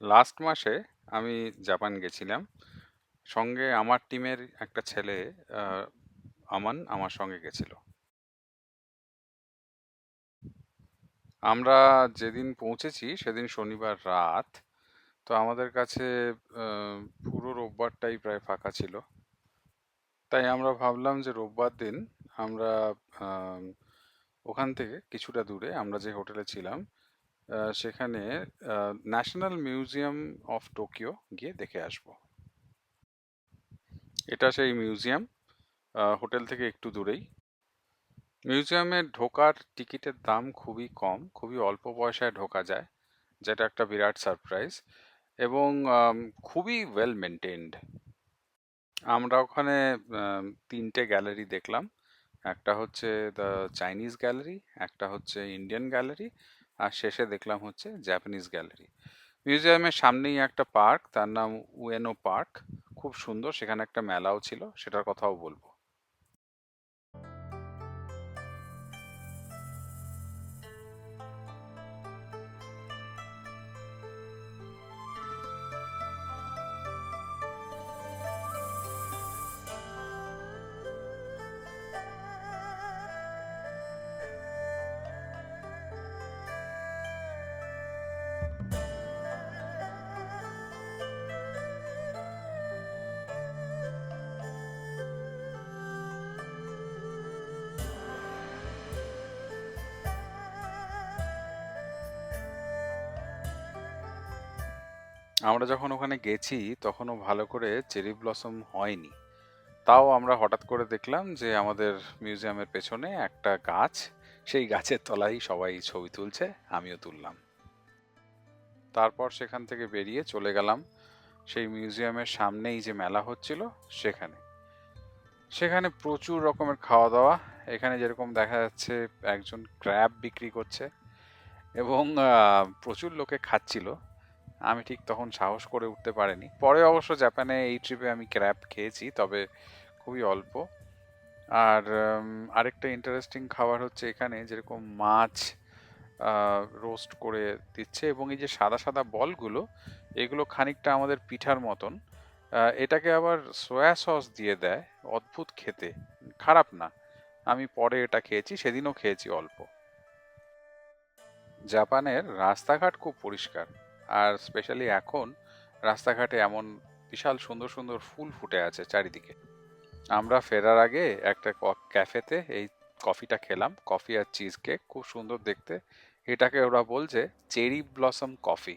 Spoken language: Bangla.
লাস্ট মাসে আমি জাপান গেছিলাম। সঙ্গে আমার টিমের একটা ছেলে আহ, আমান আমার সঙ্গে গেছিল। আমরা যেদিন পৌঁছেছি সেদিন শনিবার রাত। তো আমাদের কাছে আহ, পুরো রোববারটাই প্রায় ফাঁকা ছিল। তাই আমরা ভাবলাম যে রোববার দিন আমরা আম, ওখান থেকে কিছুটা দূরে আমরা যে হোটেলে ছিলাম সেখানে ন্যাশনাল মিউজিয়াম অফ টোকিও গিয়ে দেখে আসবো। এটা সেই মিউজিয়াম, হোটেল থেকে একটু দূরেই। মিউজিয়ামে ঢোকার টিকিটের দাম খুবই কম, খুবই অল্প পয়সায় ঢোকা যায়, যেটা একটা বিরাট সারপ্রাইজ। এবং খুবই ওয়েল মেনটেন্ড। আমরা ওখানে তিনটে গ্যালারি দেখলাম। একটা হচ্ছে দ্য চাইনিজ গ্যালারি, একটা হচ্ছে ইন্ডিয়ান গ্যালারি, আর শেষে দেখলাম হচ্ছে জাপানিজ গ্যালারি। মিউজিয়ামের সামনেই একটা পার্ক, তার নাম উয়েনো পার্ক। খুব সুন্দর, সেখানে একটা মেলাও ছিল, সেটার কথাও বলবো। আমরা যখন ওখানে গেছি তখনও ভালো করে চেরি ব্লসম হয়নি। তাও আমরা হঠাৎ করে দেখলাম যে আমাদের মিউজিয়ামের পেছনে একটা গাছ, সেই গাছের তলায় সবাই ছবি তুলছে, আমিও তুললাম। তারপর সেখান থেকে বেরিয়ে চলে গেলাম সেই মিউজিয়ামের সামনেই যে মেলা হচ্ছিল সেখানে। সেখানে প্রচুর রকমের খাওয়া দাওয়া। এখানে যেরকম দেখা যাচ্ছে একজন ক্র্যাব বিক্রি করছে এবং প্রচুর লোকে খাচ্ছিল। আমি ঠিক তখন সাহস করে উঠতে পারিনি। পরে অবশ্য জাপানে এই ট্রিপে আমি ক্র্যাব খেয়েছি, তবে খুবই অল্প। আর আরেকটা ইন্টারেস্টিং খাবার হচ্ছে এখানে যেরকম মাছ রোস্ট করে দিচ্ছে, এবং এই যে সাদা সাদা বলগুলো, এগুলো খানিকটা আমাদের পিঠার মতন। এটাকে আবার সয়া সস দিয়ে দেয়। অদ্ভুত খেতে, খারাপ না। আমি পরে এটা খেয়েছি, সেদিনও খেয়েছি অল্প। জাপানের রাস্তাঘাট খুব পরিষ্কার। আর স্পেশালি এখন রাস্তাঘাটে এমন বিশাল সুন্দর সুন্দর ফুল ফুটে আছে চারিদিকে। আমরা ফেরার আগে একটা ক্যাফেতে এই কফিটা খেলাম, কফি আর চিজ কেক, খুব সুন্দর দেখতে। এটাকে ওরা বলছে চেরি ব্লসম কফি।